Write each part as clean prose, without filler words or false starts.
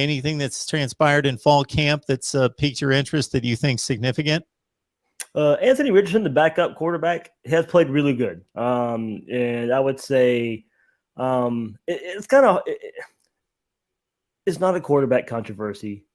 anything that's transpired in fall camp that's piqued your interest that you think significant? Anthony Richardson, the backup quarterback, has played really good. And I would say it's kind of it's not a quarterback controversy.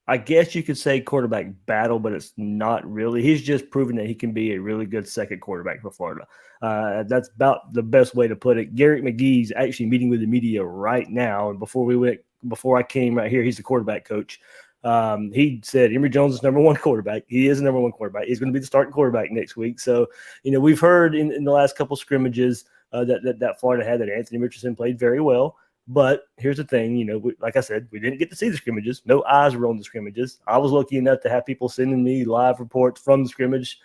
I guess you could say quarterback battle, but it's not really. He's just proven that he can be a really good second quarterback for Florida. That's about the best way to put it. Garrett McGee's actually meeting with the media right now, and before I came right here, he's the quarterback coach. He said Emory Jones is number one quarterback. He is the number one quarterback. He's going to be the starting quarterback next week. So, we've heard in the last couple scrimmages that Florida had that Anthony Richardson played very well. But here's the thing, like I said, we didn't get to see the scrimmages. No eyes were on the scrimmages. I was lucky enough to have people sending me live reports from the scrimmage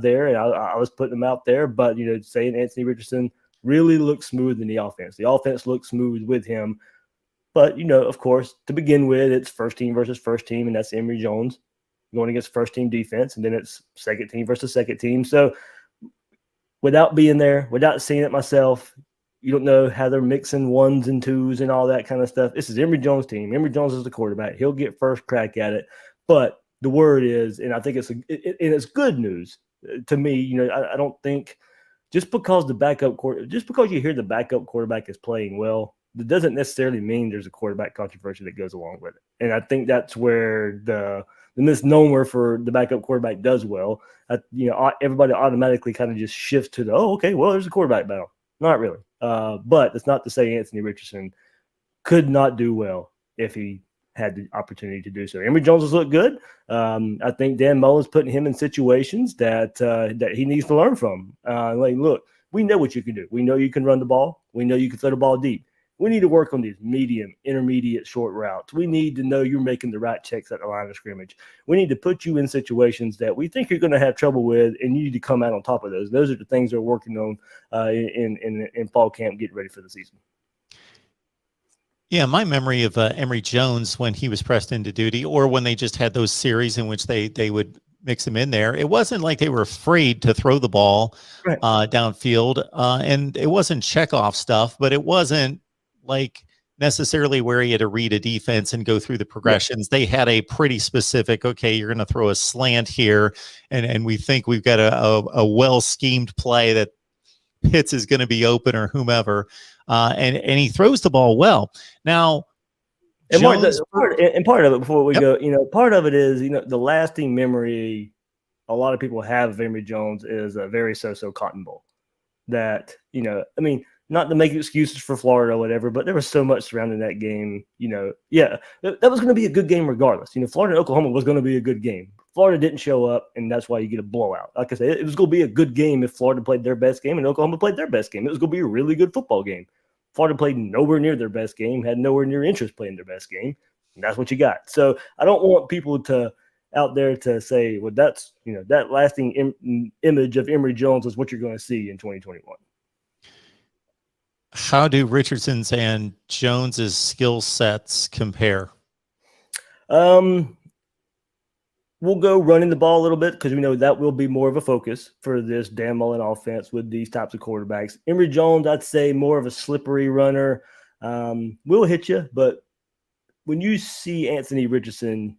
there, and I was putting them out there. But, saying Anthony Richardson really looked smooth in the offense. The offense looked smooth with him. But, of course, to begin with, it's first team versus first team, and that's Emory Jones going against first team defense, and then it's second team versus second team. So without being there, without seeing it myself, you don't know how they're mixing ones and twos and all that kind of stuff. This is Emory Jones' team. Emory Jones is the quarterback. He'll get first crack at it. But the word is, and I think it's good news to me. I don't think just because you hear the backup quarterback is playing well, that doesn't necessarily mean there's a quarterback controversy that goes along with it. And I think that's where the misnomer for the backup quarterback does well. Everybody automatically kind of just shifts to there's a quarterback battle. Not really. But it's not to say Anthony Richardson could not do well if he had the opportunity to do so. Emory Jones has looked good. I think Dan Mullen's putting him in situations that he needs to learn from. Look, we know what you can do. We know you can run the ball. We know you can throw the ball deep. We need to work on these medium, intermediate, short routes. We need to know you're making the right checks at the line of scrimmage. We need to put you in situations that we think you're going to have trouble with, and you need to come out on top of those. Those are the things they're working on in fall camp, getting ready for the season. Yeah, my memory of Emory Jones when he was pressed into duty, or when they just had those series in which they would mix him in there, it wasn't like they were afraid to throw the ball downfield, and it wasn't check-off stuff, but it wasn't like necessarily where he had to read a defense and go through the progressions. They had a pretty specific, okay, you're going to throw a slant here, and we think we've got a well-schemed play that Pitts is going to be open or whomever, and he throws the ball well. Now, and part of it before we go, part of it is, the lasting memory a lot of people have of Emory Jones is a very so-so Cotton Bowl. That, not to make excuses for Florida or whatever, but there was so much surrounding that game. That was going to be a good game regardless. Florida and Oklahoma was going to be a good game. Florida didn't show up, and that's why you get a blowout. Like I said, it was going to be a good game if Florida played their best game and Oklahoma played their best game. It was going to be a really good football game. Florida played nowhere near their best game, had nowhere near interest playing their best game, and that's what you got. So I don't want people out there to say, well, that's that lasting image of Emory Jones is what you're going to see in 2021. How do Richardson's and Jones's skill sets compare? We'll go running the ball a little bit because we know that will be more of a focus for this Dan Mullen offense with these types of quarterbacks. Emory Jones, I'd say more of a slippery runner. Will hit you, but when you see Anthony Richardson,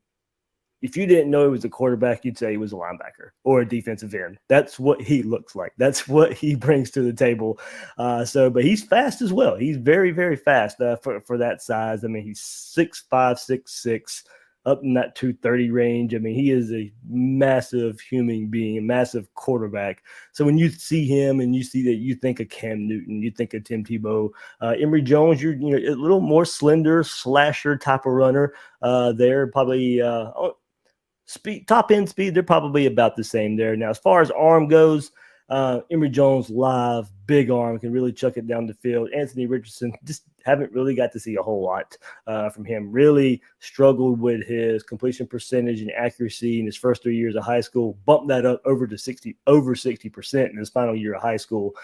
if you didn't know he was a quarterback, you'd say he was a linebacker or a defensive end. That's what he looks like. That's what he brings to the table. But he's fast as well. He's very, very fast for that size. I mean, he's 6'5", 6'6", up in that 230 range. I mean, he is a massive human being, a massive quarterback. So when you see him and you see that, you think of Cam Newton, you think of Tim Tebow. Emory Jones, you're a little more slender, slasher type of runner. They're probably speed, top end speed, they're probably about the same there. Now, as far as arm goes, Emory Jones, live, big arm, can really chuck it down the field. Anthony Richardson, just haven't really got to see a whole lot from him. Really struggled with his completion percentage and accuracy in his first 3 years of high school. Bumped that up over 60% in his final year of high school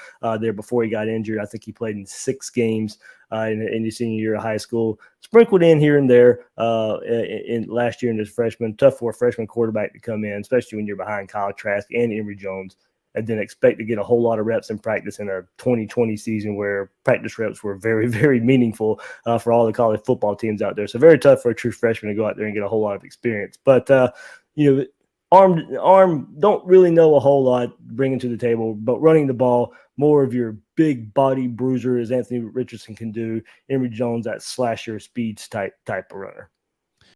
there before he got injured. I think he played in 6 games in his senior year of high school. Sprinkled in here and there in last year in his freshman. Tough for a freshman quarterback to come in, especially when you're behind Kyle Trask and Emory Jones. and then expect to get a whole lot of reps in practice in a 2020 season where practice reps were very, very meaningful for all the college football teams out there. So very tough for a true freshman to go out there and get a whole lot of experience. But, Arm don't really know a whole lot bringing to the table, but running the ball, more of your big body bruiser as Anthony Richardson can do. Emory Jones, that slasher speeds type of runner.